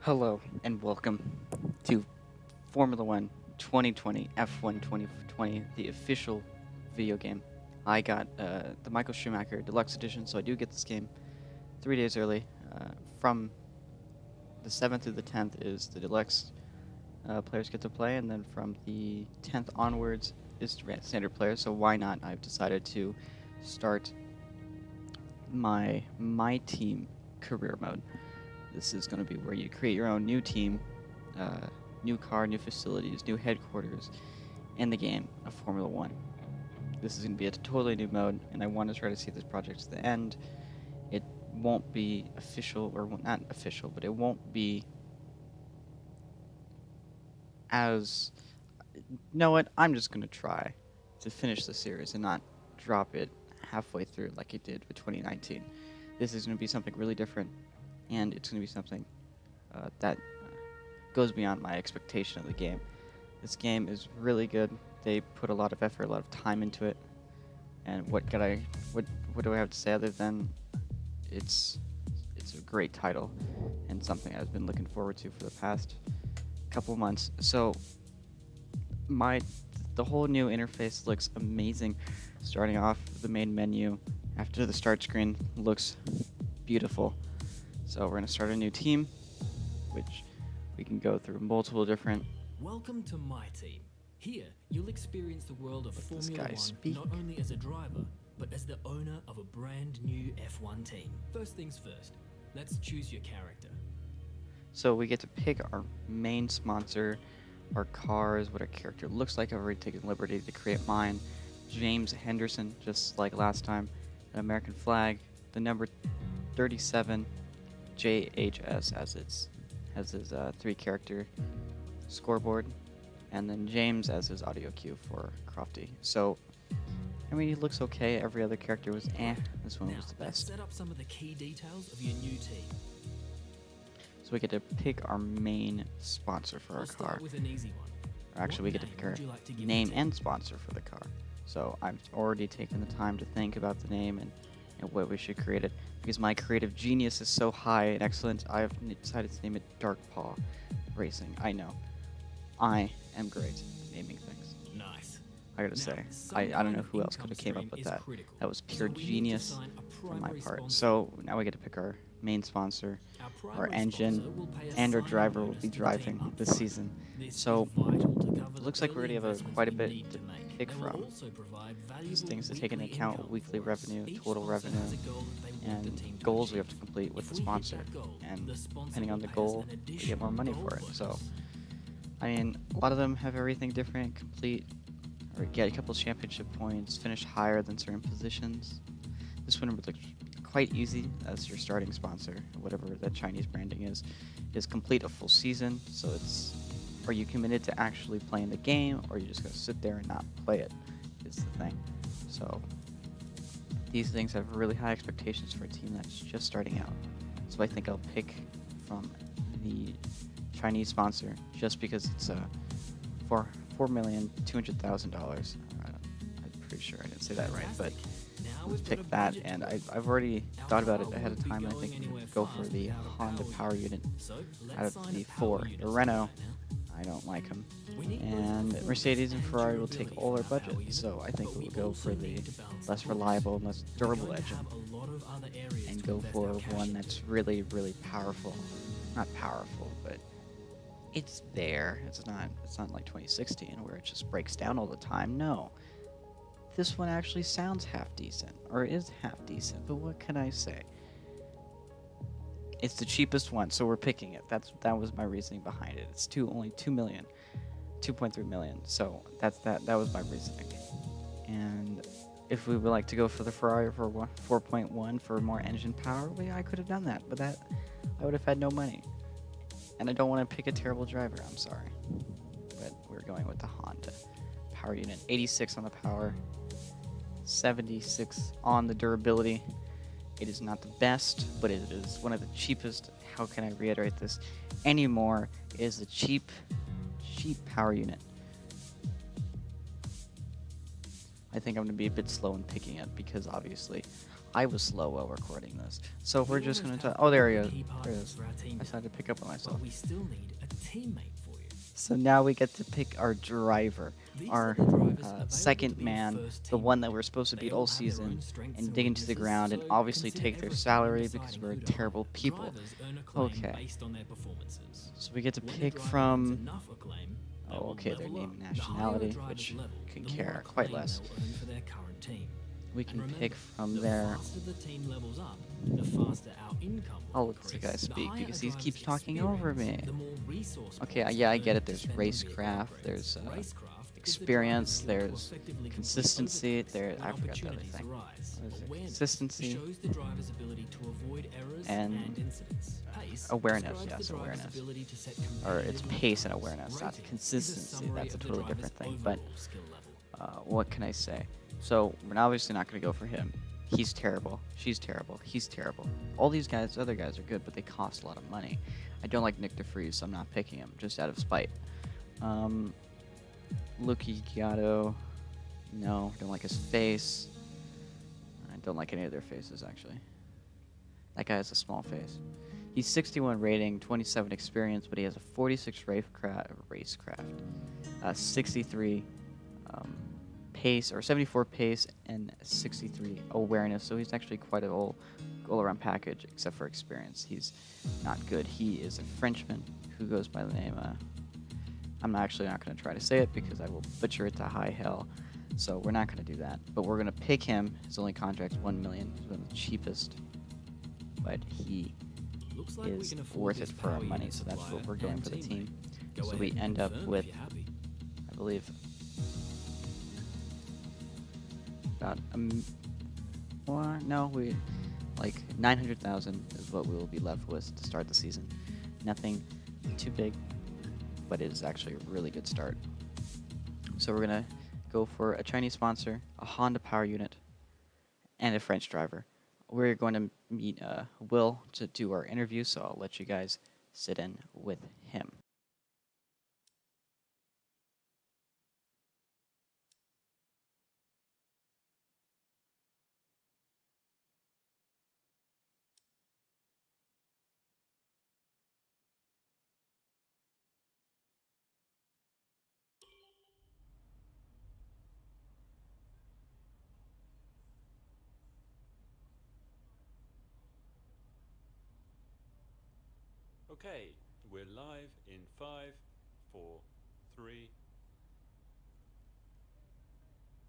Hello and welcome to Formula One 2020 F1 2020, the official video game. I got the Michael Schumacher Deluxe Edition, so I do get this game 3 days early. From the 7th through the 10th is the Deluxe players get to play, and then from the 10th onwards is standard players, so why not? I've decided to start my team career mode. This is going to be where you create your own new team, new car, new facilities, new headquarters in the game of Formula One. This is going to be a totally new mode, and I want to try to see this project to the end. It won't be official, or not official, but it won't be as... know what? I'm just going to try to finish the series and not drop it halfway through like it did with 2019. This is going to be something really different. And it's going to be something that goes beyond my expectation of the game. This game is really good. They put a lot of effort, a lot of time into it. And what do I have to say other than it's a great title and something I've been looking forward to for the past couple months. So the whole new interface looks amazing. Starting off the main menu after the start screen looks beautiful. So we're going to start a new team, which we can go through multiple different... Welcome to my team. Here, you'll experience the world of Formula One not only as a driver, but as the owner of a brand new F1 team. First things first, let's choose your character. So we get to pick our main sponsor, our cars, what our character looks like. I've already taken the liberty to create mine. James Henderson, just like last time. An American flag, the number 37. JHS as his 3-character scoreboard, and then James as his audio cue for Crofty. So, I mean, he looks okay. Every other character was This one was the best. Let's set up some of the key details of your new team. So we get to pick our main sponsor for our car. With an easy one. Or actually, we get to pick our name and sponsor for the car. So I've already taken the time to think about the name and what we should create it. Because my creative genius is so high and excellent, I have decided to name it Dark Paw Racing. I know. I am great at naming things. Nice. I gotta say, I don't know who else could have came up with that. That was pure genius on my part. So now we get to pick our main sponsor, our engine, and our driver will be driving this season. So it looks like we already have quite a bit to pick from. These things to take into account weekly revenue, total revenue, and goals we have to complete with the sponsor. And depending on the goal, we get more money for it. So, I mean, a lot of them have everything different, complete, or get a couple championship points, finish higher than certain positions. This one looks quite easy as your starting sponsor, whatever that Chinese branding is complete a full season. So it's, are you committed to actually playing the game, or are you just going to sit there and not play it, is the thing. So these things have really high expectations for a team that's just starting out. So I think I'll pick from the Chinese sponsor just because it's $4,200,000. I'm pretty sure I didn't say that right, but let's pick that, and I've already thought about it ahead of time. I think we go for the Honda power unit out of the 4. The Renault, I don't like them, and Mercedes and Ferrari will take all our budget, so I think we'll go for the less reliable and less durable engine, and go for one that's really, really powerful. Not powerful, but it's there. It's not like 2016 where it just breaks down all the time. No. This one actually sounds half decent, or is half decent, but what can I say? It's the cheapest one, so we're picking it. That was my reasoning behind it. It's only 2 million, 2.3 million. So that was my reasoning. And if we would like to go for the Ferrari for 4.1 for more engine power, I could have done that, but I would have had no money. And I don't want to pick a terrible driver. I'm sorry, but we're going with the Honda power unit. 86 on the power, 76 on the durability. It is not the best, but it is one of the cheapest. How can I reiterate this anymore? It is a cheap power unit. I think I'm going to be a bit slow in picking it because obviously I was slow while recording this. So we're We just almost going to have Oh, there he all the is. key There he partners is. for our team I just had to now, pick up on myself. but we still need a teammate for you. So now we get to pick our driver, These our are the drivers available to second be your man, first the one that teammate. we're supposed to They beat all all have their season own strengths and and dig into the weaknesses, ground and so obviously consider take their everything when salary because deciding we're who to hire. terrible people. Drivers earn acclaim Okay, based on their performances. so we get to When a pick driver from. earns enough acclaim, they Oh, will okay, their level name up. and The higher a nationality, driver's which level, could the more care quite acclaim less. they'll earn for their current team. We And can remember, pick from the their. faster the team levels up, the faster our income will I'll let the guy increase. The speak higher because a he driver's keeps talking over experience, me. the more resource Okay, points yeah, I they get earn it. to There's spend on vehicle racecraft, upgrades. there's Racecraft is the experience, driver's skill to there's effectively complete consistency, overtakes there. when I forgot the other opportunities thing. arise. What is it? Awareness Consistency shows the driver's ability to avoid errors and and incidents. Pace awareness. describes Yes, the driver's awareness. ability to set Or it's competitive pace and lap times. awareness, not Rating is a consistency. summary That's a of the totally driver's different thing. But overall skill level. what can I say? So we're obviously not going to go for him. He's terrible. She's terrible. He's terrible. All these guys, other guys are good, but they cost a lot of money. I don't like Nick DeFries, so I'm not picking him, just out of spite. Luki Giotto, no, don't like his face. I don't like any of their faces, actually. That guy has a small face. He's 61 rating, 27 experience, but he has a 46 racecraft, 63 pace, or 74 pace, and 63 awareness. So he's actually quite an all-around package, except for experience. He's not good. He is a Frenchman who goes by the name. I'm actually not going to try to say it because I will butcher it to high hell. So we're not going to do that. But we're going to pick him. His only contract's $1 million. He's one of the cheapest, but he Looks like we is can afford worth this it for our power money. unit So that's what supplier we're going and for the teammate. team. Go So ahead we and end up confirm if with, you're happy. I believe, about like 900,000 is what we will be left with to start the season. Nothing too big, but it is actually a really good start. So we're gonna go for a Chinese sponsor, a Honda power unit, and a French driver. We're going to meet Will to do our interview, so I'll let you guys sit in with him. Okay, we're live in 5, 4, 3.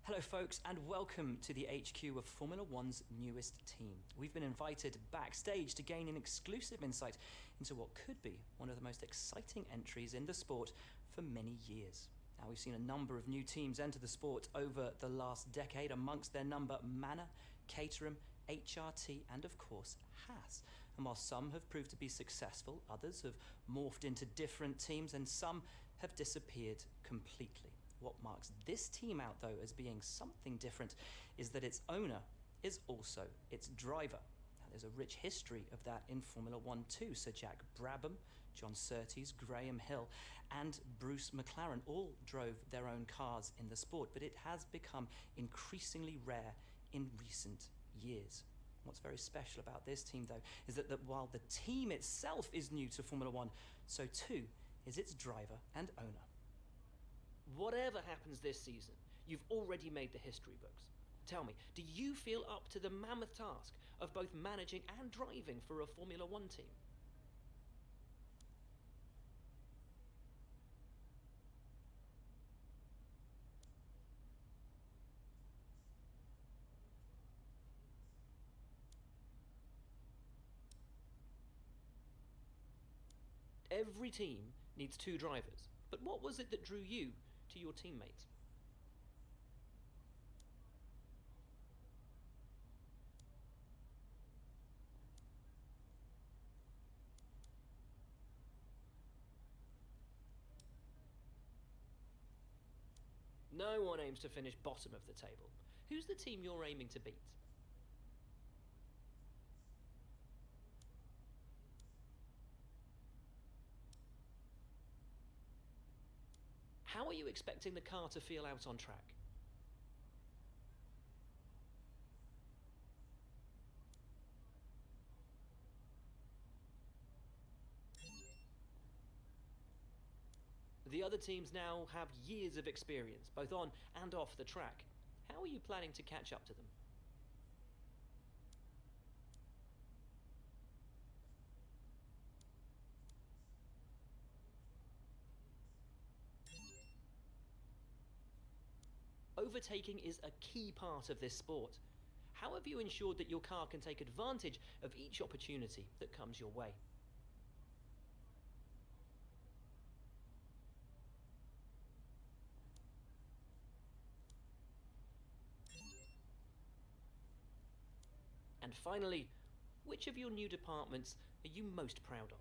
Hello folks and welcome to the HQ of Formula One's newest team. We've been invited backstage to gain an exclusive insight into what could be one of the most exciting entries in the sport for many years. Now we've seen a number of new teams enter the sport over the last decade, amongst their number Manor, Caterham, HRT and of course Haas. And while some have proved to be successful, others have morphed into different teams and some have disappeared completely. What marks this team out, though, as being something different is that its owner is also its driver. Now, there's a rich history of that in Formula One too. Sir Jack Brabham, John Surtees, Graham Hill, and Bruce McLaren all drove their own cars in the sport, but it has become increasingly rare in recent years. What's very special about this team, though, is that while the team itself is new to Formula One, so too is its driver and owner. Whatever happens this season, you've already made the history books. Tell me, do you feel up to the mammoth task of both managing and driving for a Formula One team? Every team needs two drivers, but what was it that drew you to your teammates? No one aims to finish bottom of the table. Who's the team you're aiming to beat? How are you expecting the car to feel out on track? The other teams now have years of experience, both on and off the track. How are you planning to catch up to them? Overtaking is a key part of this sport. How have you ensured that your car can take advantage of each opportunity that comes your way? And finally, which of your new departments are you most proud of?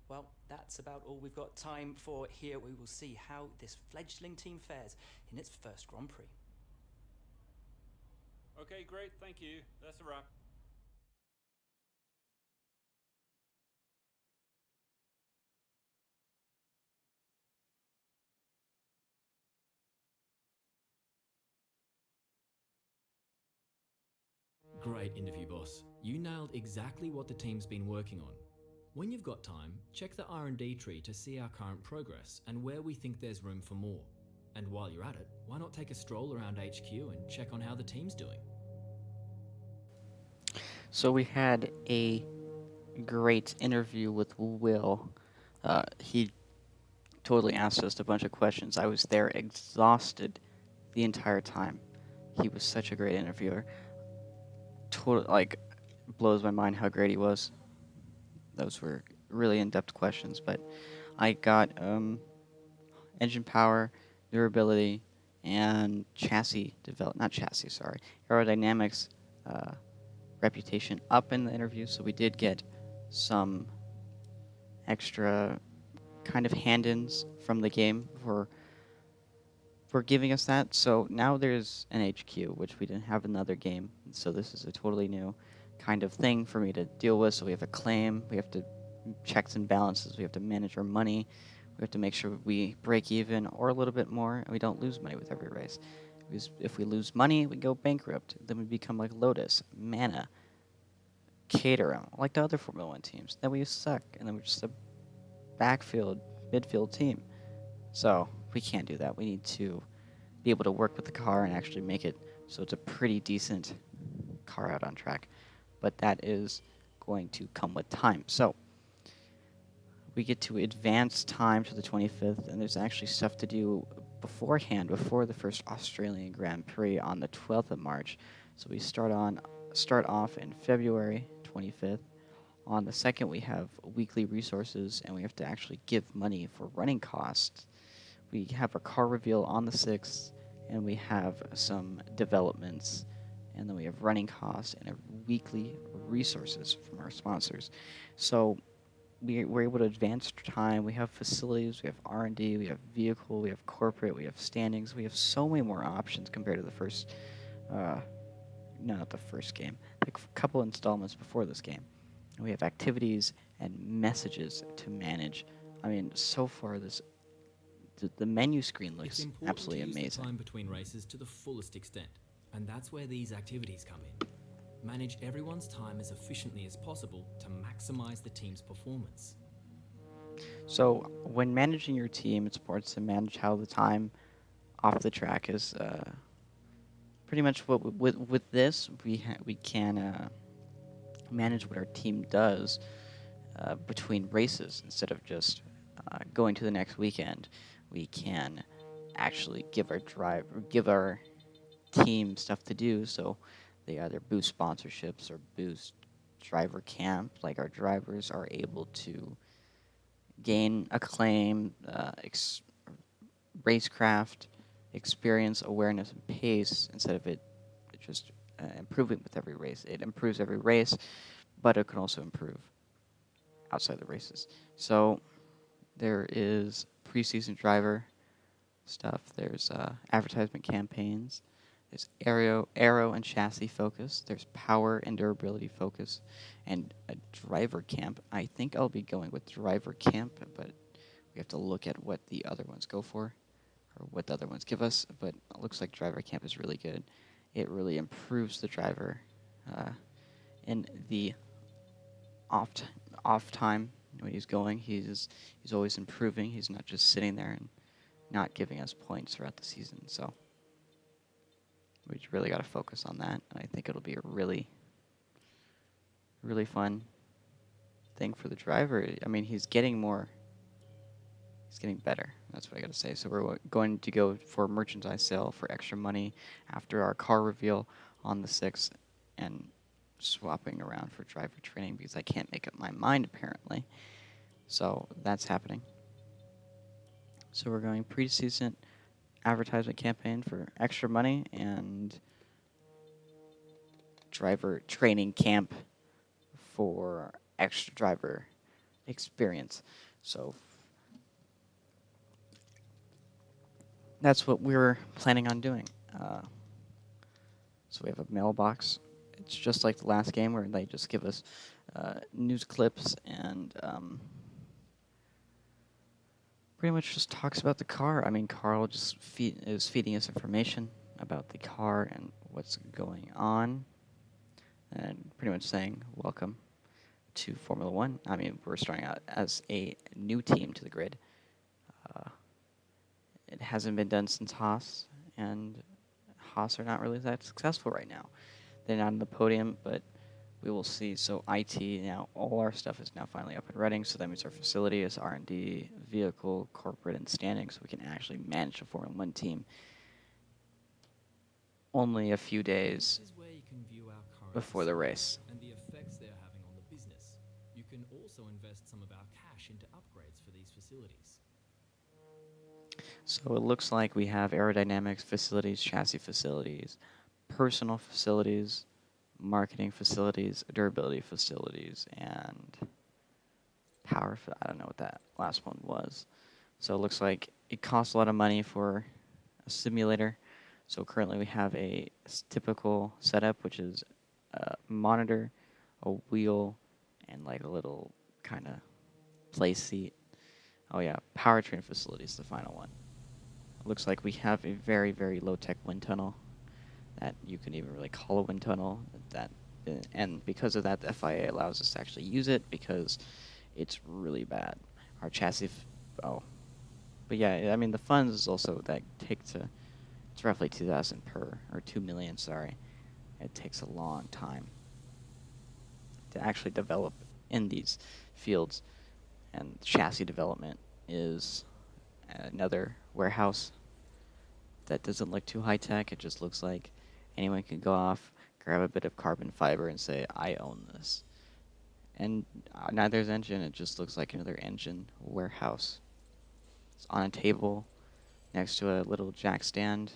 Well, that's about all we've got time for here. We will see how this fledgling team fares in its first Grand Prix. Okay, great, thank you. That's a wrap. Great interview, boss. You nailed exactly what the team's been working on. When you've got time, check the R&D tree to see our current progress and where we think there's room for more. And while you're at it, why not take a stroll around HQ and check on how the team's doing? So we had a great interview with Will. He totally asked us a bunch of questions. I was there exhausted the entire time. He was such a great interviewer. Blows my mind how great he was. Those were really in-depth questions, but I got engine power, durability, and aerodynamics reputation up in the interview, so we did get some extra kind of hand-ins from the game for giving us that. So now there's an HQ, which we didn't have in the other game, so this is a totally new kind of thing for me to deal with. So we have a claim, we have to checks and balances, we have to manage our money, we have to make sure we break even or a little bit more, and we don't lose money with every race. Because if we lose money, we go bankrupt. Then we become like Lotus, Mana, Caterham, like the other Formula 1 teams. Then we suck, and then we're just a backfield, midfield team. So we can't do that. We need to be able to work with the car and actually make it so it's a pretty decent car out on track. But that is going to come with time. So we get to advance time to the 25th, and there's actually stuff to do beforehand, before the first Australian Grand Prix on the 12th of March. So we start off in February 25th. On the 2nd, we have weekly resources, and we have to actually give money for running costs. We have a car reveal on the 6th, and we have some developments, and then we have running costs and weekly resources from our sponsors. So we're able to advance time. We have facilities, we have R&D, we have vehicle, we have corporate, we have standings. We have so many more options compared to the first, not the first game, like a couple installments before this game. And we have activities and messages to manage. I mean, so far the menu screen looks absolutely amazing. Use the time between races to the fullest extent, and that's where these activities come in. Manage everyone's time as efficiently as possible to maximize the team's performance. So when managing your team, it's important to manage how the time off the track is. Pretty much with this, we can manage what our team does between races instead of just going to the next weekend. We can actually give our team stuff to do, so they either boost sponsorships or boost driver camp. Like, our drivers are able to gain acclaim, racecraft, experience, awareness, and pace, instead of it just improving with every race. It improves every race, but it can also improve outside the races. So there is preseason driver stuff. There's advertisement campaigns. There's aero and chassis focus. There's power and durability focus, and a driver camp. I think I'll be going with driver camp, but we have to look at what the other ones go for. or what the other ones give us, but it looks like driver camp is really good. It really improves the driver in the off time when he's going. He's always improving. He's not just sitting there and not giving us points throughout the season. So we really got to focus on that, and I think it'll be a really fun thing for the driver. I mean, he's getting better. That's what I got to say. So we're going to go for merchandise sale for extra money after our car reveal on the 6th, and swapping around for driver training because I can't make up my mind apparently. So that's happening. So we're going pre-season advertisement campaign for extra money and driver training camp for extra driver experience. So that's what we're planning on doing. So we have a mailbox. It's just like the last game where they just give us news clips and pretty much just talks about the car. I mean, Carl just is feeding us information about the car and what's going on, and pretty much saying welcome to Formula One. I mean, we're starting out as a new team to the grid. It hasn't been done since Haas, and Haas are not really that successful right now. They're not on the podium, but we will see. So IT now, all our stuff is now finally up and running. So that means our facility is R&D, vehicle, corporate, and standing, so we can actually manage a Formula One team. Only a few days before the race. And the effects they're having on the business. You can also invest some of our cash into upgrades for these facilities. So it looks like we have aerodynamics facilities, chassis facilities, personal facilities, marketing facilities, durability facilities, and power. I don't know what that last one was. So it looks like it costs a lot of money for a simulator. So currently we have a typical setup, which is a monitor, a wheel, and like a little kind of play seat. Oh yeah, powertrain facility is the final one. It looks like we have a very, very low-tech wind tunnel that you can even really call a wind tunnel. And because of that, the FIA allows us to actually use it because it's really bad. Our chassis, but yeah, I mean the funds is also that it's roughly 2,000 per, or 2 million, sorry. It takes a long time to actually develop in these fields, and chassis development is another warehouse that doesn't look too high-tech. It just looks like anyone can go off, grab a bit of carbon fiber, and say, I own this. And neither's engine. It just looks like another engine warehouse. It's on a table next to a little jack stand.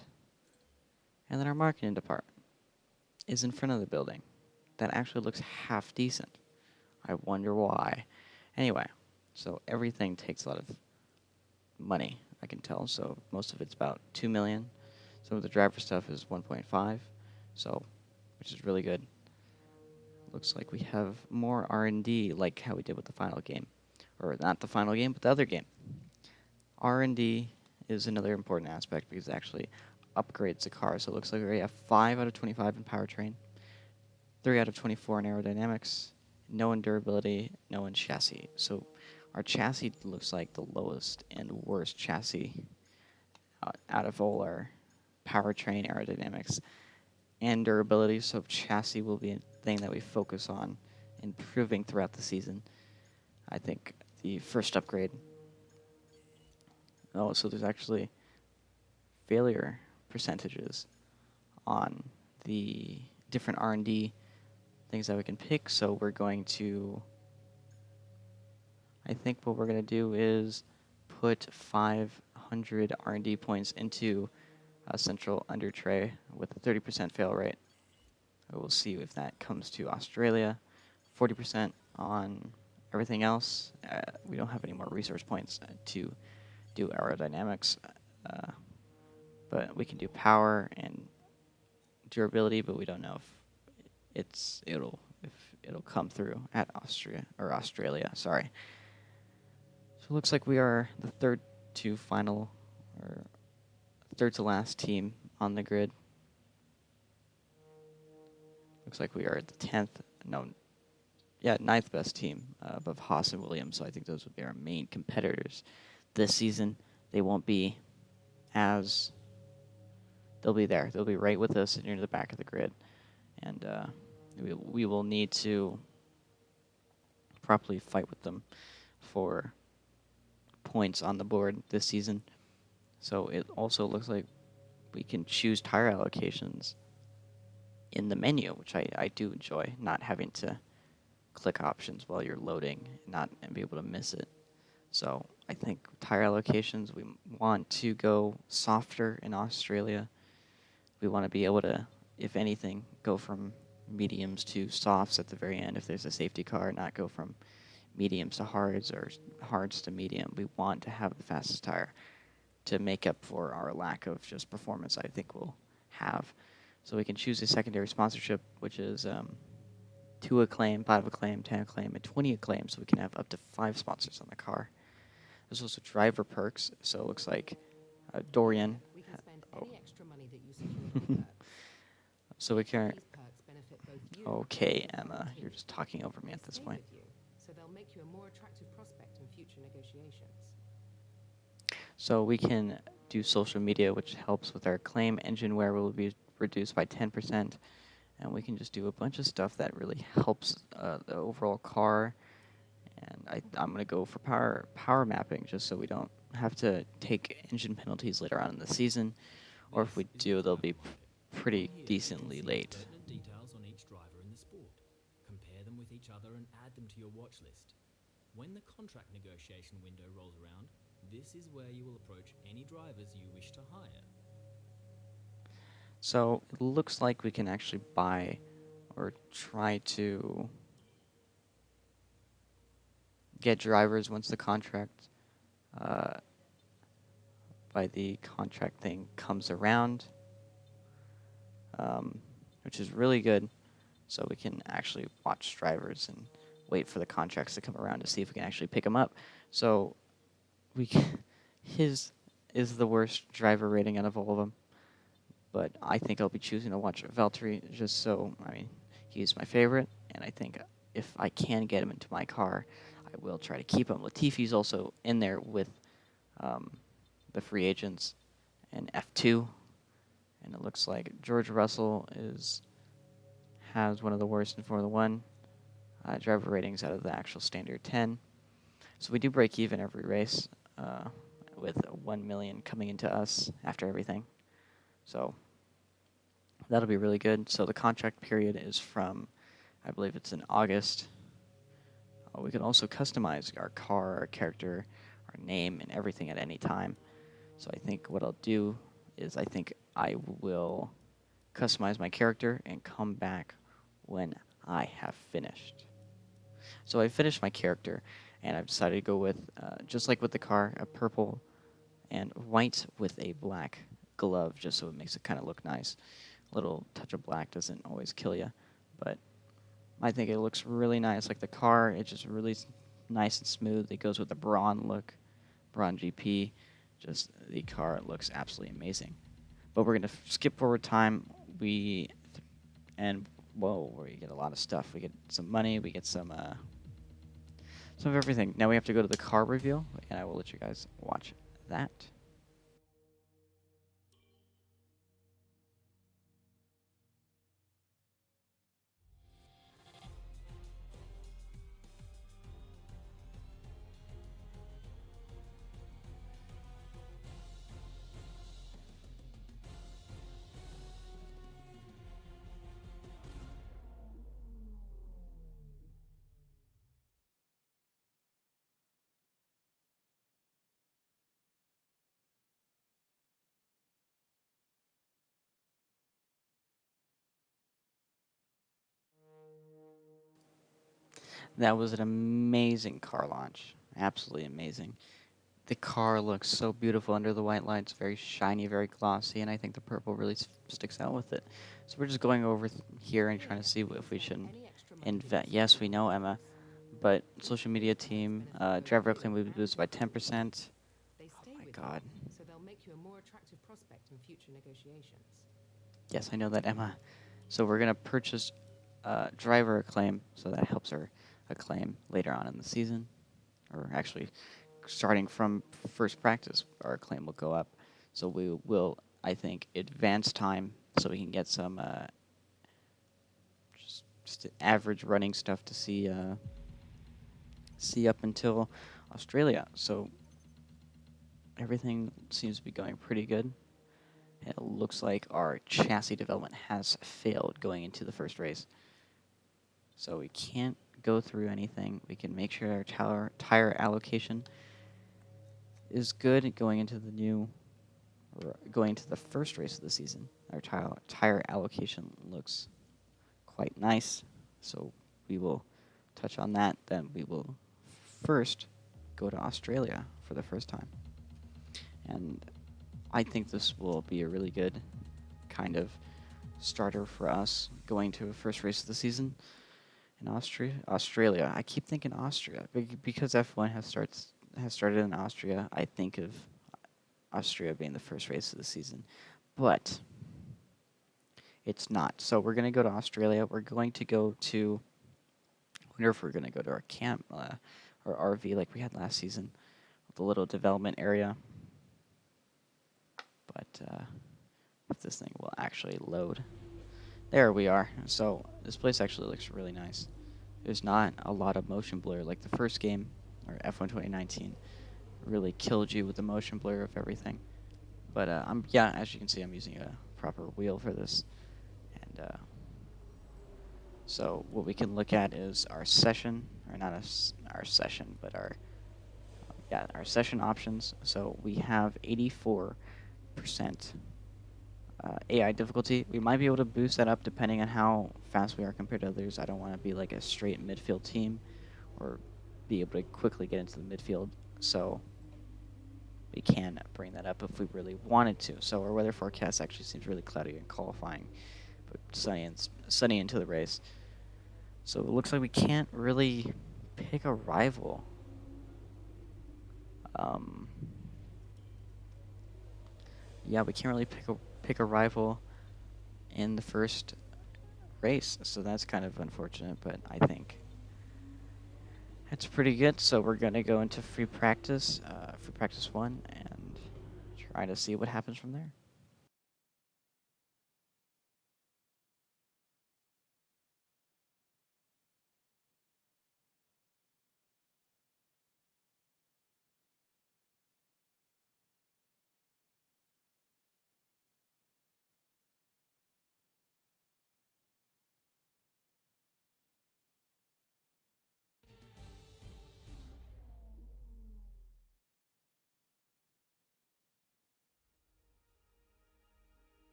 And then our marketing department is in front of the building. That actually looks half decent. I wonder why. Anyway, so everything takes a lot of money, I can tell. So most of it's about 2 million. Some of the driver stuff is 1.5, so which is really good. Looks like we have more R&D, like how we did with the final game, or not the final game, but the other game. R&D is another important aspect because it actually upgrades the car. So it looks like we have 5 out of 25 in powertrain, 3 out of 24 in aerodynamics, no in durability, no in chassis. So our chassis looks like the lowest and worst chassis out of all our powertrain, aerodynamics, and durability. So chassis will be a thing that we focus on improving throughout the season. I think the first upgrade. Oh, so there's actually failure percentages on the different R&D things that we can pick. So we're going to, I think what we're going to do is put 500 R&D points into a central under tray with a 30% fail rate. We'll see if that comes to Australia. 40% on everything else. We don't have any more resource points to do aerodynamics, but we can do power and durability, but we don't know if it'll come through at Australia. Sorry. So it looks like we are the third to final, or third to last team on the grid. Looks like we are at the 10th, no, yeah, 9th best team above Haas and Williams. So I think those would be our main competitors this season. They won't be as, they'll be there. They'll be right with us near the back of the grid. And we will need to properly fight with them for points on the board this season. So it also looks like we can choose tire allocations in the menu, which I do enjoy, not having to click options while you're loading and be able to miss it. So I think tire allocations, we want to go softer in Australia. We want to be able to, if anything, go from mediums to softs at the very end if there's a safety car, not go from mediums to hards or hards to medium. We want to have the fastest tire to make up for our lack of just performance I think we'll have. So we can choose a secondary sponsorship, which is 2 acclaim, 5 acclaim, 10 acclaim, and 20 acclaim, so we can have up to 5 sponsors on the car. There's also driver perks, so it looks like Dorian. We can spend any extra money that you secure on perks. So we can. These perks benefit both you Okay, and Emma, the you're team. just talking over me at They this stay point. with you, so they'll make you a more attractive prospect in future negotiations. So we can do social media, which helps with our claim. Engine wear will be reduced by 10%. And we can just do a bunch of stuff that really helps the overall car. And I'm going to go for power mapping, just so we don't have to take engine penalties later on in the season. Or if we do, they'll be pretty decently late. Pertinent details on each driver in the sport. Compare them with each other and add them to your watch list. When the contract negotiation window rolls around, this is where you will approach any drivers you wish to hire. So it looks like we can actually buy or try to get drivers once the contract by the contract thing comes around, which is really good. So we can actually watch drivers and wait for the contracts to come around to see if we can actually pick them up. So his is the worst driver rating out of all of them. But I think I'll be choosing to watch Valtteri just so, I mean, he's my favorite. And I think if I can get him into my car, I will try to keep him. Latifi's also in there with the free agents in F2. And it looks like George Russell has one of the worst in Formula 1 driver ratings out of the actual standard 10. So we do break even every race with 1 million coming into us after everything. So that'll be really good. So the contract period is from, I believe it's in August. We can also customize our car, our character, our name, and everything at any time. So I think what I'll do is I think I will customize my character and come back when I have finished. So I finished my character, and I've decided to go with, just like with the car, a purple and white with a black glove, just so it makes it kind of look nice. A little touch of black doesn't always kill you, but I think it looks really nice. Like the car, it's just really nice and smooth. It goes with the Braun look, Braun GP. Just the car looks absolutely amazing. But we're gonna skip forward time. We get a lot of stuff. We get some money. We get some of everything. Now we have to go to the car reveal, and I will let you guys watch that. That was an amazing car launch. Absolutely amazing. The car looks so beautiful under the white lights, very shiny, very glossy, and I think the purple really sticks out with it. So we're just going over here and trying to see if we should invest. Yes, we know, Emma, but social media team, driver claim we boosted by 10%. Oh my God. They'll make you a more attractive prospect in future negotiations. Yes, I know that, Emma. So we're going to purchase driver acclaim, so that helps our acclaim later on in the season. Or actually, starting from first practice, our acclaim will go up. So we will, I think, advance time so we can get some just average running stuff to see up until Australia. So everything seems to be going pretty good. It looks like our chassis development has failed going into the first race. So we can't go through anything. We can make sure our tire allocation is good going into the first race of the season. Our tire allocation looks quite nice. So we will touch on that. Then we will first go to Australia for the first time. And I think this will be a really good kind of starter for us going to a first race of the season in Australia. I keep thinking Austria because F1 has started in Austria. I think of Austria being the first race of the season, but it's not. So we're going to go to Australia. We're going to go to. I wonder if we're going to go to our camp or RV like we had last season, with a little development area. But if this thing will actually load. There we are. So this place actually looks really nice. There's not a lot of motion blur like the first game, or F1 2019. Really killed you with the motion blur of everything. But as you can see, I'm using a proper wheel for this. And so what we can look at is our session, or not our session, but our session options. So we have 84% AI difficulty. We might be able to boost that up depending on how fast we are compared to others. I don't want to be like a straight midfield team or be able to quickly get into the midfield. So we can bring that up if we really wanted to. So our weather forecast actually seems really cloudy and qualifying, but sunny into the race. So it looks like we can't really pick a rival. We can't really pick a rival in the first race, so that's kind of unfortunate, but I think it's pretty good. So we're going to go into free practice 1, and try to see what happens from there.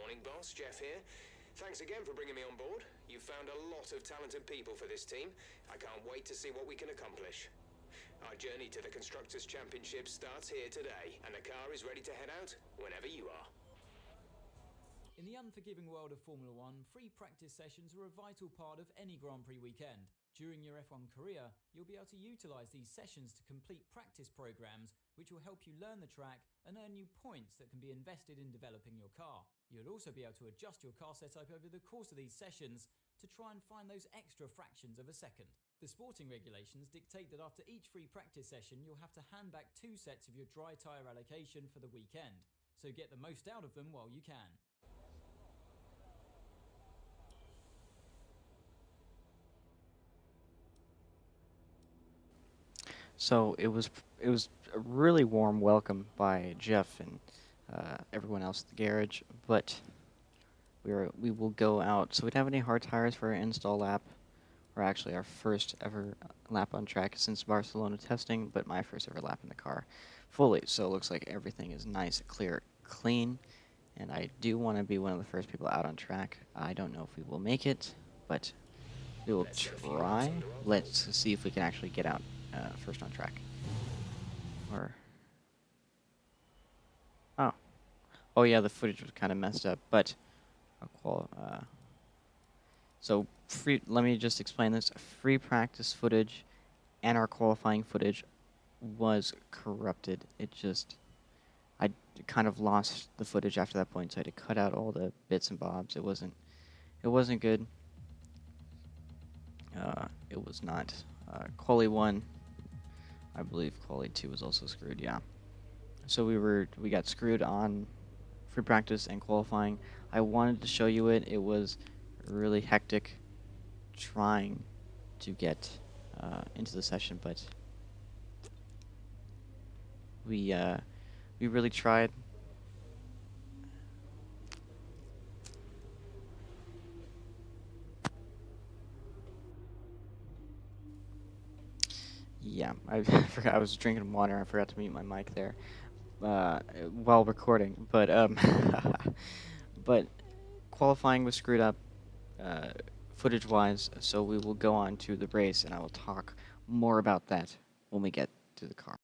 Morning, boss. Jeff here. Thanks again for bringing me on board. You've found a lot of talented people for this team. I can't wait to see what we can accomplish. Our journey to the Constructors' Championship starts here today, and the car is ready to head out whenever you are. In the unforgiving world of Formula One, free practice sessions are a vital part of any Grand Prix weekend. During your F1 career, you'll be able to utilise these sessions to complete practice programs, which will help you learn the track and earn you points that can be invested in developing your car. You'll also be able to adjust your car setup over the course of these sessions to try and find those extra fractions of a second. The sporting regulations dictate that after each free practice session, you'll have to hand back 2 sets of your dry tyre allocation for the weekend, so get the most out of them while you can. So it was a really warm welcome by Jeff and everyone else at the garage, but we will go out. So we don't have any hard tires for our install lap, or actually our first ever lap on track since Barcelona testing, but my first ever lap in the car fully. So it looks like everything is nice, clear, clean, and I do want to be one of the first people out on track. I don't know if we will make it, but we will try. Let's see if we can actually get out first on track. Or oh yeah, the footage was kind of messed up, but so free. Let me just explain this. Free practice footage and our qualifying footage was corrupted. I kind of lost the footage after that point, so I had to cut out all the bits and bobs. It wasn't good. It was not. Quali 1, I believe Quali 2 was also screwed, yeah. So we got screwed on free practice and qualifying. I wanted to show you it. It was really hectic trying to get into the session, but we really tried. Yeah, I forgot I was drinking water. I forgot to mute my mic there while recording. But but qualifying was screwed up footage-wise, so we will go on to the race, and I will talk more about that when we get to the car.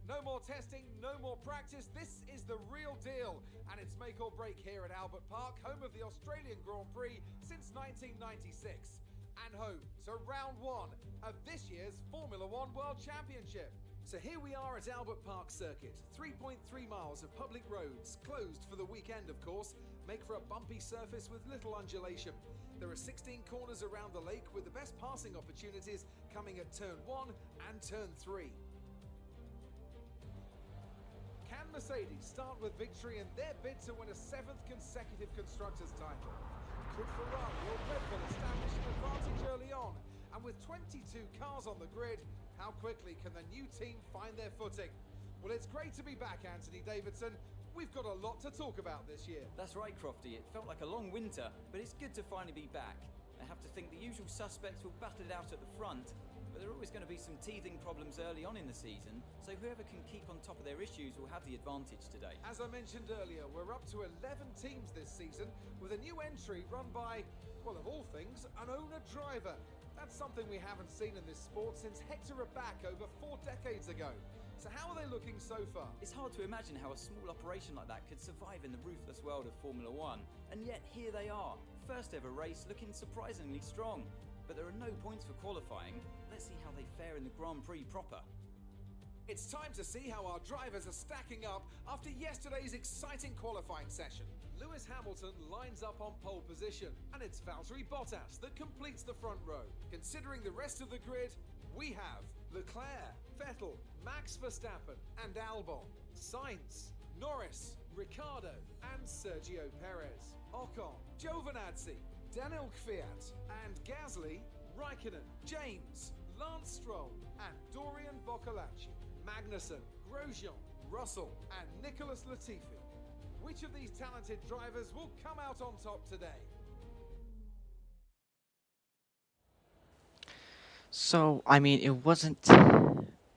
No more testing, no more practice. This is the real deal. And it's make or break here at Albert Park, home of the Australian Grand Prix since 1996. And home to round 1 of this year's Formula One World Championship. So here we are at Albert Park Circuit. 3.3 miles of public roads, closed for the weekend of course, make for a bumpy surface with little undulation. There are 16 corners around the lake with the best passing opportunities coming at turn 1 and turn 3. Can Mercedes start with victory in their bid to win a 7th consecutive Constructors' title? Could Ferrari or Red Bull establish an advantage early on? And with 22 cars on the grid, how quickly can the new team find their footing? Well, it's great to be back, Anthony Davidson. We've got a lot to talk about this year. That's right, Crofty. It felt like a long winter, but it's good to finally be back. I have to think the usual suspects will battle it out at the front, but there are always going to be some teething problems early on in the season, so whoever can keep on top of their issues will have the advantage today. As I mentioned earlier, we're up to 11 teams this season, with a new entry run by, well, of all things, an owner-driver. That's something we haven't seen in this sport since Hector Raback over 4 decades ago. So how are they looking so far? It's hard to imagine how a small operation like that could survive in the ruthless world of Formula One, and yet here they are, first ever race looking surprisingly strong. But there are no points for qualifying. Let's see how they fare in the Grand Prix proper. It's time to see how our drivers are stacking up after yesterday's exciting qualifying session. Lewis Hamilton lines up on pole position, and it's Valtteri Bottas that completes the front row. Considering the rest of the grid, we have Leclerc, Vettel, Max Verstappen and Albon, Sainz, Norris, Ricciardo and Sergio Perez, Ocon, Giovinazzi, Daniel Kvyat and Gasly, Raikkonen, James, Lance Stroll and Dorian Boccolacci, Magnussen, Grosjean, Russell and Nicholas Latifi. Which of these talented drivers will come out on top today? So, I mean, it wasn't...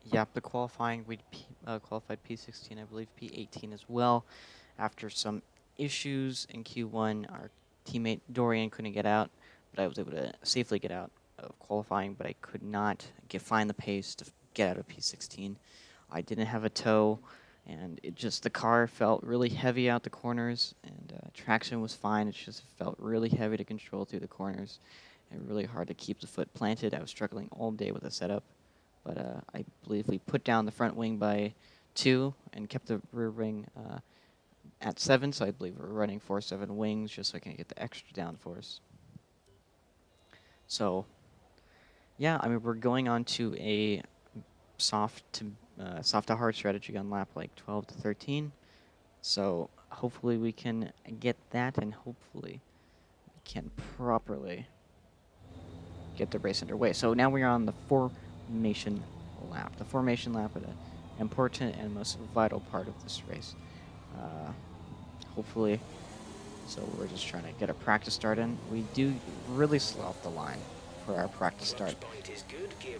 Yeah, the qualifying, we qualified P16, I believe P18 as well. After some issues in Q1, our teammate Dorian couldn't get out, but I was able to safely get out of qualifying, but I could not find the pace to get out of P16. I didn't have a tow, and the car felt really heavy out the corners, and traction was fine. It just felt really heavy to control through the corners, and really hard to keep the foot planted. I was struggling all day with the setup, but I believe we put down the front wing by 2 and kept the rear wing at 7, so I believe we're running 4-7 wings just so I can get the extra downforce. So, yeah, I mean, we're going on to a soft to hard strategy on lap like 12 to 13. So hopefully we can get that, and hopefully we can properly get the race underway. So now we are on the formation lap. The formation lap is an important and most vital part of this race. Hopefully So we're just trying to get a practice start in. We do really slow off the line for our practice start.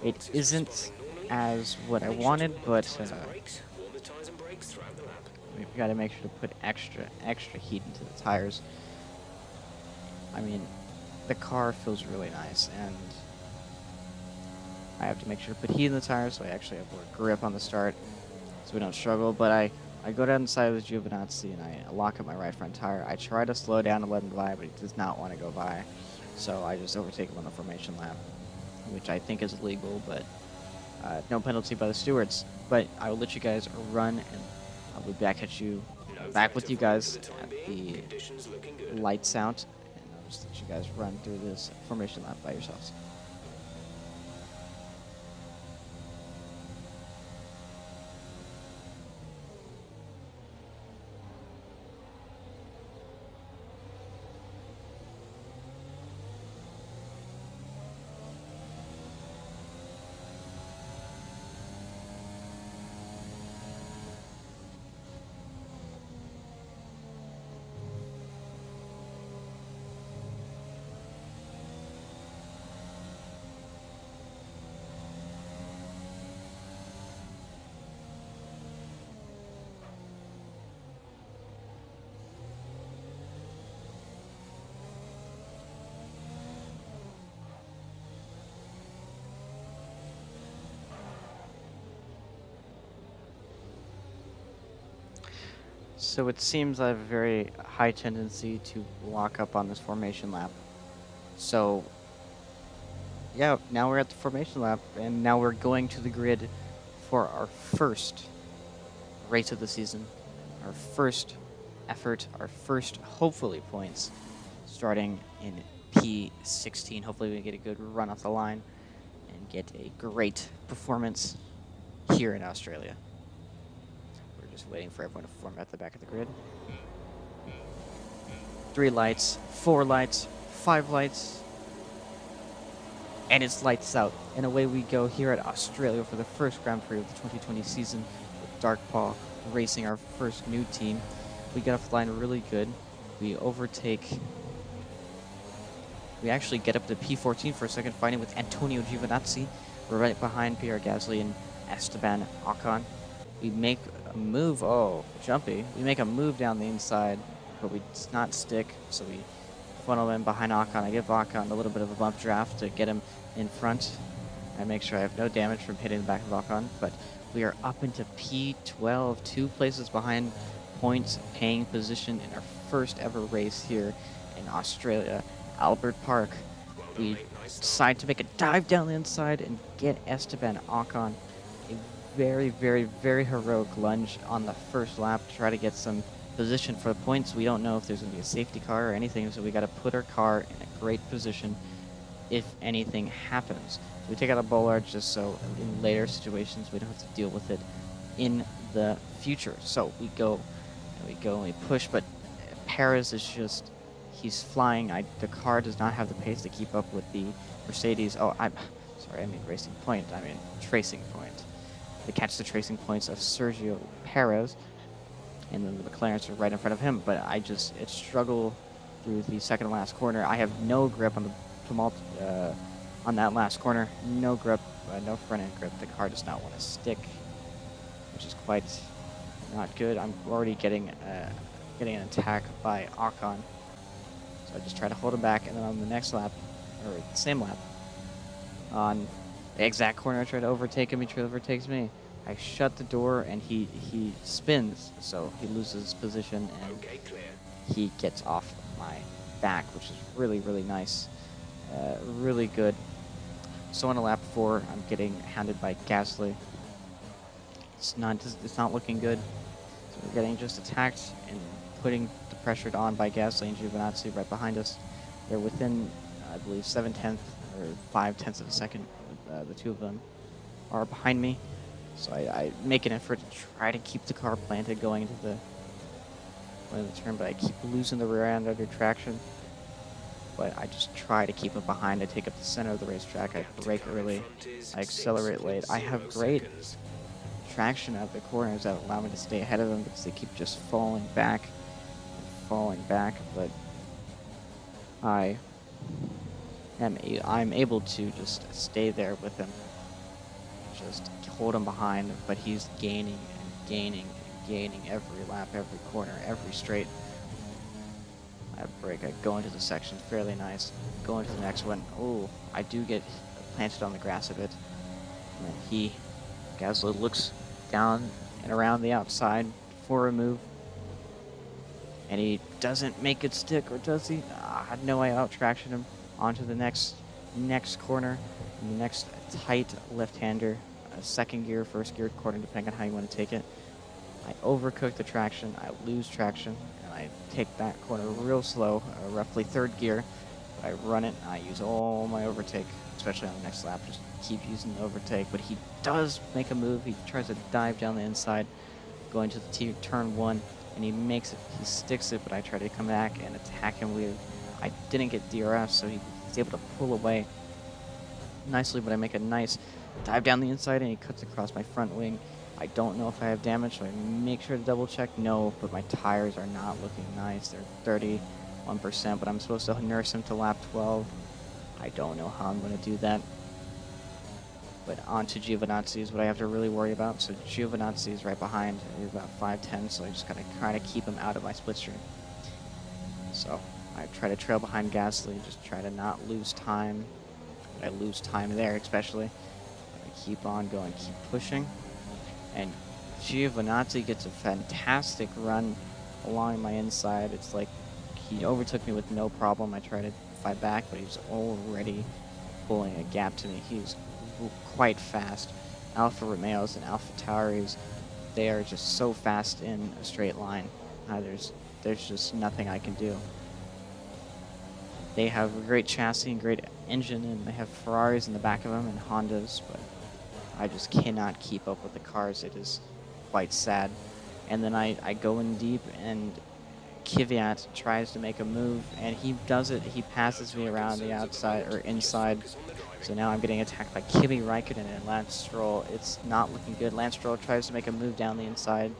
It isn't as what I wanted, but we've got to make sure to put extra heat into the tires. I mean, the car feels really nice, and I have to make sure to put heat in the tires so I actually have more grip on the start so we don't struggle. But I go down the side of the Giovinazzi and I lock up my right front tire. I try to slow down to let him by, but he does not want to go by. So I just overtake him on the formation lap, which I think is illegal, but no penalty by the stewards. But I will let you guys run, and I'll be back with you guys at the lights out, and I'll just let you guys run through this formation lap by yourselves. So it seems I have a very high tendency to lock up on this formation lap. So, yeah, now we're at the formation lap, and now we're going to the grid for our first race of the season, our first effort, our first, hopefully, points, starting in P16. Hopefully we get a good run off the line and get a great performance here in Australia. Just waiting for everyone to form at the back of the grid. 3 lights, 4 lights, 5 lights, and it's lights out. And away we go here at Australia for the first Grand Prix of the 2020 season with Dark Paw racing our first new team. We get off the line really good. We actually get up to P14 for a second, fighting with Antonio Giovinazzi. We're right behind Pierre Gasly and Esteban Ocon. We make a move, jumpy. We make a move down the inside, but we does not stick, so we funnel in behind Ocon. I give Ocon a little bit of a bump draft to get him in front. I make sure I have no damage from hitting the back of Ocon, but we are up into P12, 2 places behind points, paying position in our first ever race here in Australia, Albert Park. We decide to make a dive down the inside and get Esteban Ocon. Very, very, very heroic lunge on the first lap to try to get some position for the points. We don't know if there's going to be a safety car or anything, so we got to put our car in a great position if anything happens. So we take out a bollard just so in later situations we don't have to deal with it in the future. So we go and we push, but Perez is just, he's flying. The car does not have the pace to keep up with the Mercedes. Racing Point. I mean Tracing Point. They catch the tracing points of Sergio Perez, and then the McLarens are right in front of him. But I struggle through the second to last corner. I have no grip on on that last corner. No grip, no front end grip. The car does not want to stick, which is quite not good. I'm already getting an attack by Ocon, so I just try to hold him back, and then on the next lap, or the same lap, on the exact corner I try to overtake him, he overtakes me. I shut the door and he spins, so he loses position and he gets off my back, which is really, really nice. Really good. So on a lap 4, I'm getting hounded by Gasly. It's not looking good. So we're getting just attacked and putting the pressure on by Gasly and Giovinazzi right behind us. They're within, I believe, 7/10 or 5/10 of a second. The two of them are behind me, so I make an effort to try to keep the car planted going into the turn, but I keep losing the rear end under traction. But I just try to keep it behind. I take up the center of the racetrack. I brake early. I accelerate late. I have great traction at the corners that allow me to stay ahead of them because they keep just falling back falling back, but I'm able to just stay there with him, just hold him behind, but he's gaining and gaining and gaining every lap, every corner, every straight. I brake, I go into the section fairly nice, go into the next one. Oh, I do get planted on the grass a bit. And then Gasly looks down and around the outside for a move. And he doesn't make it stick, or does he? No, I out-traction him onto the next corner, and the next tight left-hander, second gear, first gear corner, depending on how you want to take it. I overcook the traction, I lose traction, and I take that corner real slow, roughly third gear. I run it, I use all my overtake, especially on the next lap, just keep using the overtake. But he does make a move, he tries to dive down the inside, going to the turn 1, and he makes it, he sticks it, but I try to come back and attack him with, I didn't get DRS, so he's able to pull away nicely, but I make a nice dive down the inside, and he cuts across my front wing. I don't know if I have damage, so I make sure to double check. No, but my tires are not looking nice. They're 31%, but I'm supposed to nurse him to lap 12. I don't know how I'm going to do that. But on to Giovinazzi is what I have to really worry about. So Giovinazzi is right behind. He's about 5'10", so I just got to try to keep him out of my slipstream. So I try to trail behind Gasly, just try to not lose time. I lose time there, especially. I keep on going, keep pushing. And Giovinazzi gets a fantastic run along my inside. It's like he overtook me with no problem. I try to fight back, but he's already pulling a gap to me. He's quite fast. Alfa Romeos and Alfa Tauris, they are just so fast in a straight line. There's just nothing I can do. They have a great chassis and great engine, and they have Ferraris in the back of them and Hondas, but I just cannot keep up with the cars. It is quite sad. And then I go in deep, and Kvyat tries to make a move, and he does it. He passes me around the outside or inside. So now I'm getting attacked by Kimi Raikkonen and Lance Stroll. It's not looking good. Lance Stroll tries to make a move down the inside,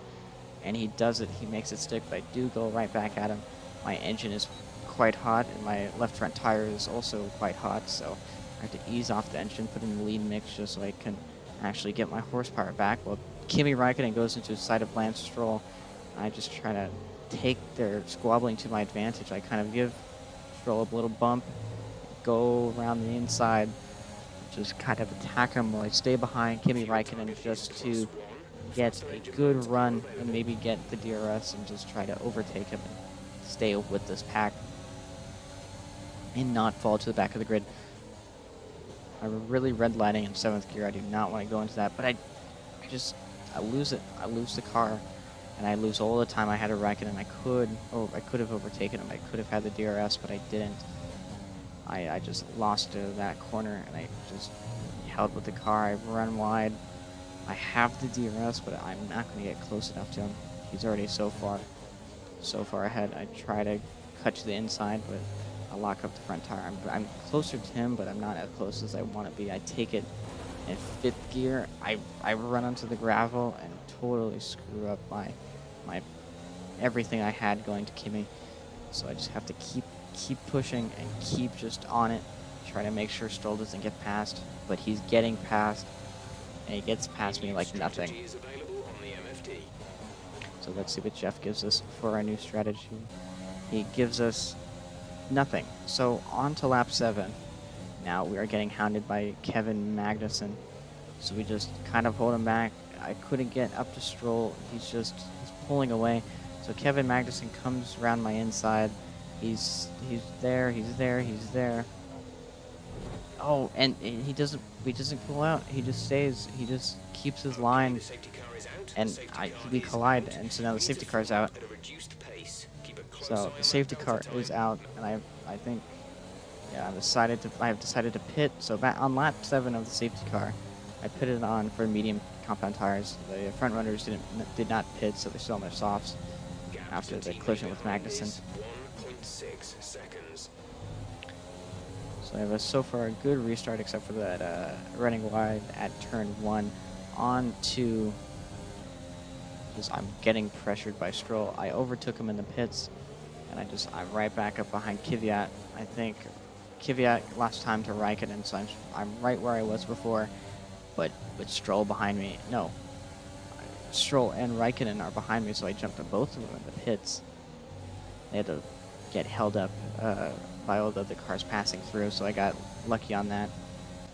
and he does it. He makes it stick, but I do go right back at him. My engine is quite hot, and my left front tire is also quite hot, so I have to ease off the engine, put in the lead mix just so I can actually get my horsepower back. Well, Kimi Raikkonen goes into the side of Lance Stroll. I just try to take their squabbling to my advantage. I kind of give Stroll a little bump, go around the inside, just kind of attack him while I stay behind Kimi Raikkonen just to get a good run and maybe get the DRS and just try to overtake him and stay with this pack and not fall to the back of the grid. I'm really redlining in 7th gear. I do not want to go into that, but I lose it. I lose the car, and I lose all the time I had to Raikkonen. I could have overtaken him. I could have had the DRS, but I didn't. I just lost to that corner, and I just held with the car. I run wide. I have the DRS, but I'm not going to get close enough to him. He's already so far ahead. I try to cut to the inside, but I lock up the front tire. I'm closer to him, but I'm not as close as I want to be. I take it in 5th gear. I run onto the gravel and totally screw up my everything I had going to Kimi. So I just have to keep pushing and keep just on it. Try to make sure Stroll doesn't get past, but he's getting past, and he gets past me like nothing. So let's see what Jeff gives us for our new strategy. He gives us nothing. So on to lap 7. Now we are getting hounded by Kevin Magnussen. So we just kind of hold him back. I couldn't get up to Stroll. He's pulling away. So Kevin Magnussen comes around my inside. He's there. Oh, and he doesn't pull out. He just stays. He just keeps his line. And we collide, and so now the safety car is out. So the safety car is out, and I think, yeah, I have decided to pit. So back on lap 7 of the safety car, I pitted on for medium compound tires. The front runners did not pit, so they're still on their softs after the collision with Magnussen. So I have so far a good restart, except for that running wide at turn 1 on to. Because I'm getting pressured by Stroll. I overtook him in the pits, and I'm right back up behind Kvyat. I think Kvyat lost time to Raikkonen, so I'm right where I was before, but with Stroll behind me. No, Stroll and Raikkonen are behind me, so I jumped on both of them in the pits. They had to get held up by all the other cars passing through, so I got lucky on that.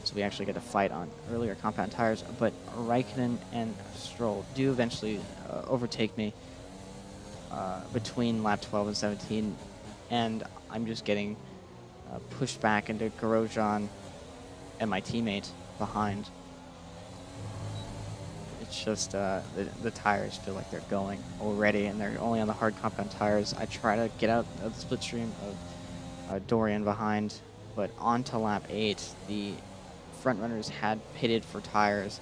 So we actually get to fight on earlier compound tires, but Raikkonen and Stroll do eventually overtake me between lap 12 and 17, and I'm just getting pushed back into Grosjean and my teammate behind. It's just the tires feel like they're going already, and they're only on the hard compound tires. I try to get out of the slipstream of Dorian behind, but onto lap 8, the front runners had pitted for tires,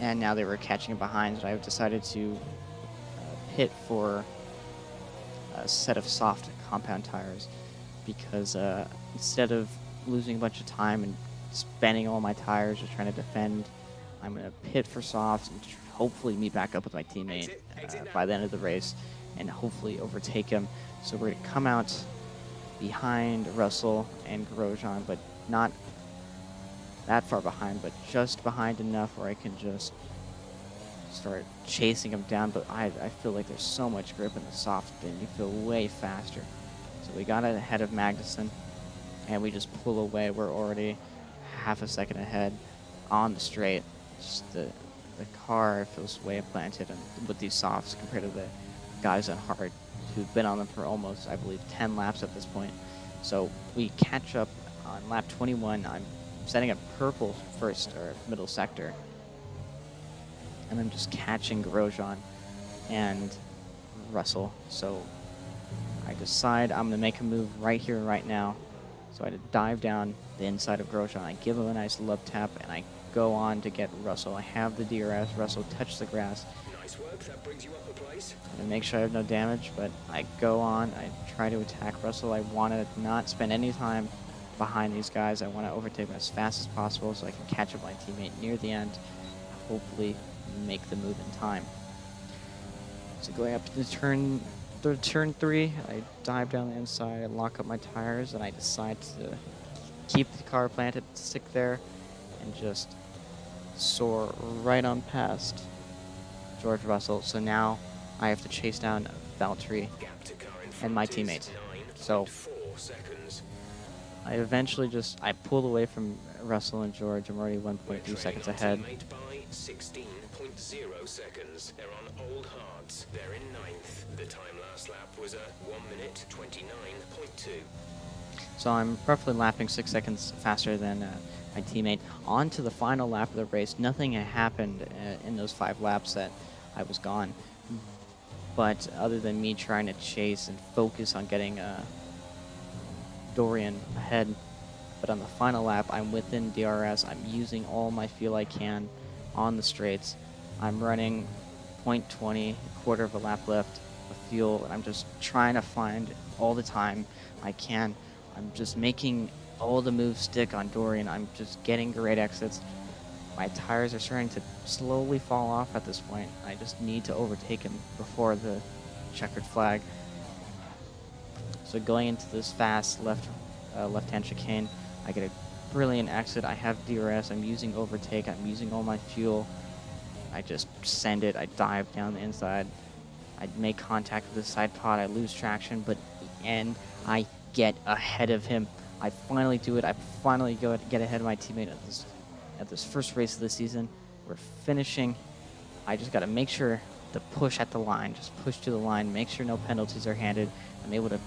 and now they were catching it behind. So I decided to pit for a set of soft compound tires, because instead of losing a bunch of time and spending all my tires just trying to defend, I'm going to pit for softs and hopefully meet back up with my teammate by the end of the race and hopefully overtake him. So we're going to come out behind Russell and Grosjean, but not that far behind, but just behind enough where I can just start chasing him down. But I feel like there's so much grip in the soft bin. You feel way faster. So we got ahead of Magnussen, and we just pull away. We're already half a second ahead on the straight. Just the car feels way implanted and with these softs compared to the guys on hard who've been on them for almost, I believe, 10 laps at this point. So we catch up on lap 21. I'm setting up purple first, or middle sector, and I'm just catching Grosjean and Russell. So I decide I'm going to make a move right here, right now. So I dive down the inside of Grosjean. I give him a nice love tap, and I go on to get Russell. I have the DRS. Russell touched the grass. Nice work. That brings you up a place. And make sure I have no damage, but I go on. I try to attack Russell. I want to not spend any time behind these guys. I want to overtake them as fast as possible so I can catch up my teammate near the end. Hopefully make the move in time. So going up to turn 3, I dive down the inside, I lock up my tires, and I decide to keep the car planted, stick there, and just soar right on past George Russell. So now I have to chase down Valtteri and my teammate. So I eventually I pull away from Russell and George. I'm already 1.2 seconds ahead. 16.0 seconds. They're on old hards. They're in 9th. The time last lap was a 1 minute 29.2. So I'm roughly lapping 6 seconds faster than my teammate. On to the final lap of the race. Nothing had happened in those 5 laps that I was gone. But other than me trying to chase and focus on getting Dorian ahead. But on the final lap, I'm within DRS. I'm using all my fuel I can on the straights. I'm running 0.20, a quarter of a lap left of fuel, and I'm just trying to find all the time I can. I'm just making all the moves stick on Dorian. I'm just getting great exits. My tires are starting to slowly fall off at this point. I just need to overtake him before the checkered flag. So going into this fast left-hand chicane, I get a brilliant exit. I have DRS. I'm using overtake. I'm using all my fuel. I just send it. I dive down the inside. I make contact with the side pod. I lose traction, but at the end, I get ahead of him. I finally do it. I finally get ahead of my teammate at this first race of the season. We're finishing. I just got to make sure to push at the line. Just push to the line. Make sure no penalties are handed. I'm able to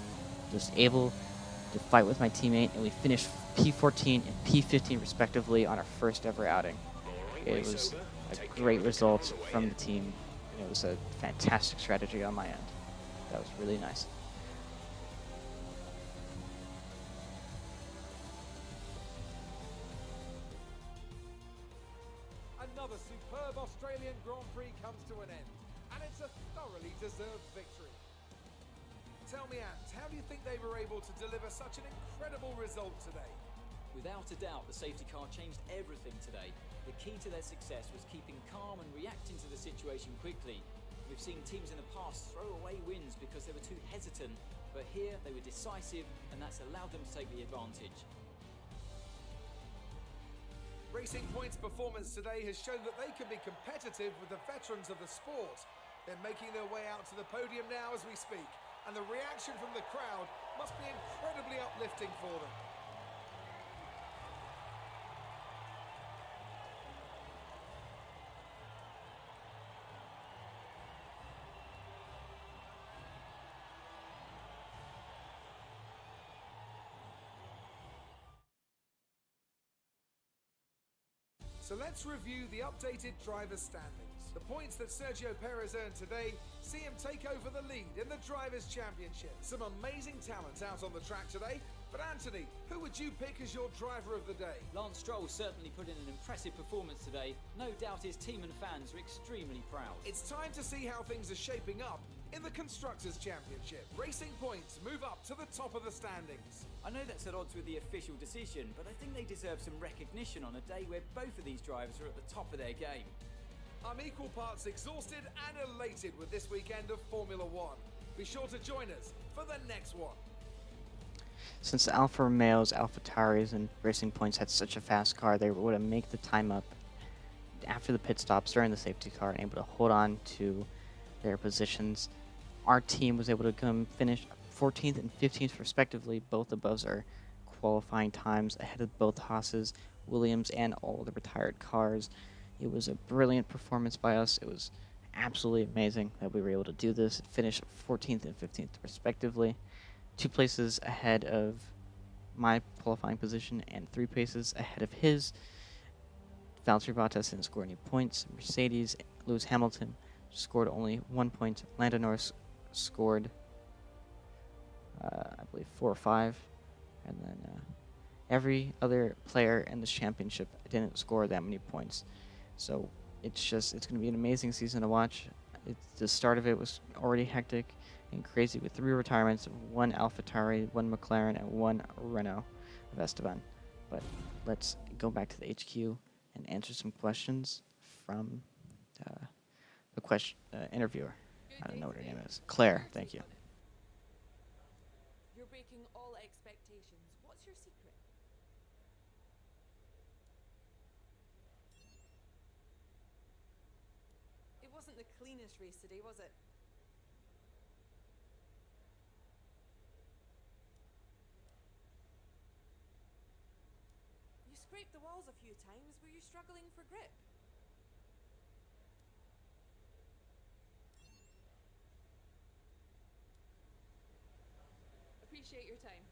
fight with my teammate, and we finished P14 and P15 respectively on our first ever outing. It was a great result from the team. It was a fantastic strategy on my end. That was really nice. Another superb Australian Grand Prix comes to an end, and it's a thoroughly deserved victory. Tell me, Ant, how do you think they were able to deliver such an incredible result today? Without a doubt, the safety car changed everything today. The key to their success was keeping calm and reacting to the situation quickly. We've seen teams in the past throw away wins because they were too hesitant, but here they were decisive, and that's allowed them to take the advantage. Racing Point's performance today has shown that they can be competitive with the veterans of the sport. They're making their way out to the podium now as we speak, and the reaction from the crowd must be incredibly uplifting for them. So let's review the updated driver's standings. The points that Sergio Perez earned today see him take over the lead in the Drivers' Championship. Some amazing talent out on the track today, but Anthony, who would you pick as your driver of the day? Lance Stroll certainly put in an impressive performance today. No doubt his team and fans are extremely proud. It's time to see how things are shaping up in the Constructors' Championship. Racing Points move up to the top of the standings. I know that's at odds with the official decision, but I think they deserve some recognition on a day where both of these drivers are at the top of their game. I'm equal parts exhausted and elated with this weekend of Formula One. Be sure to join us for the next one. Since the Alfa Romeos, AlphaTauris, and Racing Points had such a fast car, they were able to make the time up after the pit stops during the safety car and able to hold on to their positions. Our team was able to come finish 14th and 15th respectively, both above our qualifying times, ahead of both Haas's, Williams, and all the retired cars. It was a brilliant performance by us. It was absolutely amazing that we were able to do this, finish 14th and 15th respectively, 2 places ahead of my qualifying position and 3 places ahead of his. Valtteri Bottas didn't score any points. Mercedes, Lewis Hamilton scored only 1 point. Lando Norris scored, I believe, 4 or 5. And then every other player in this championship didn't score that many points. So it's going to be an amazing season to watch. The start of it was already hectic and crazy with 3 retirements, 1 AlphaTauri, 1 McLaren, and 1 Renault of Esteban. But let's go back to the HQ and answer some questions from the interviewer. I don't know what her name is. Claire, thank you. You're breaking all expectations. What's your secret? It wasn't the cleanest race today, was it? You scraped the walls a few times. Were you struggling for grip? Appreciate your time.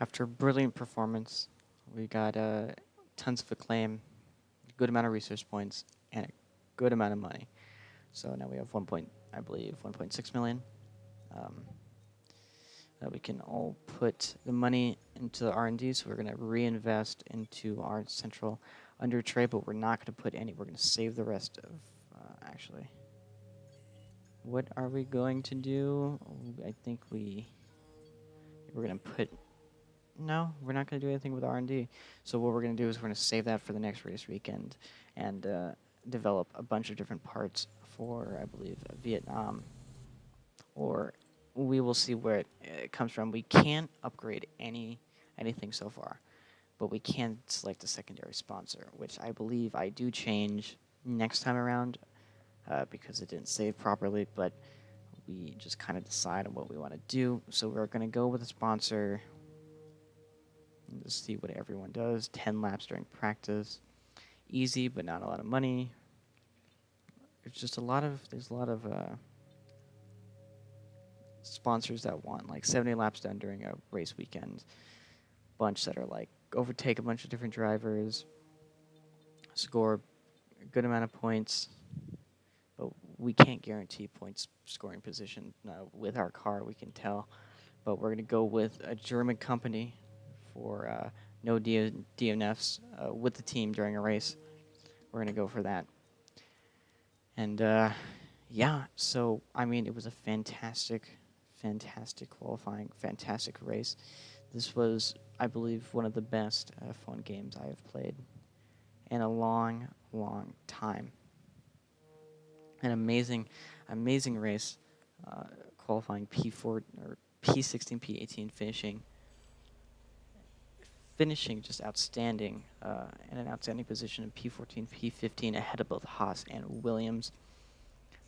After a brilliant performance, we got tons of acclaim, a good amount of research points, and a good amount of money. So now we have 1.6 million. That we can all put the money into the R&D, so we're going to reinvest into our central under trade, but we're not going to put any. We're going to save the rest of, actually. What are we going to do? I think we're going to put... No, we're not going to do anything with R&D. So what we're going to do is we're going to save that for the next race weekend and develop a bunch of different parts for, I believe, Vietnam. Or we will see where it comes from. We can't upgrade anything so far, but we can select a secondary sponsor, which I believe I do change next time around because it didn't save properly, but we just kind of decide on what we want to do. So we're going to go with a sponsor. Let's see what everyone does. 10 laps during practice. easy, but not a lot of money. There's just a lot of sponsors that want like 70 laps done during a race weekend. Bunch that are like overtake a bunch of different drivers, score a good amount of points, but we can't guarantee points scoring position with our car. We can tell, but we're gonna go with a German company for no DNFs with the team during a race. We're gonna go for that. And yeah, so I mean, it was a fantastic qualifying, fantastic race. This was, I believe, one of the best F1 games I have played in a long time. An amazing race, qualifying P4 or P16, P18, finishing just outstanding, in an outstanding position in P14, P15, ahead of both Haas and Williams.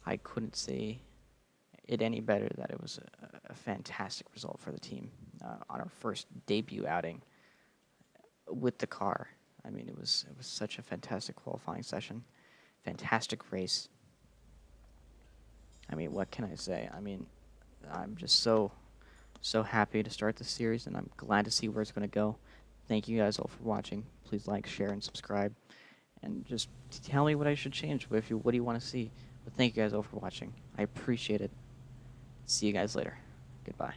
I couldn't say it any better that it was a fantastic result for the team on our first debut outing with the car. I mean, it was such a fantastic qualifying session, fantastic race. I mean, what can I say? I mean, I'm just so happy to start the series, and I'm glad to see where it's going to go. Thank you guys all for watching. Please like, share, and subscribe, and just tell me what I should change. What do you want to see? But thank you guys all for watching. I appreciate it. See you guys later. Goodbye.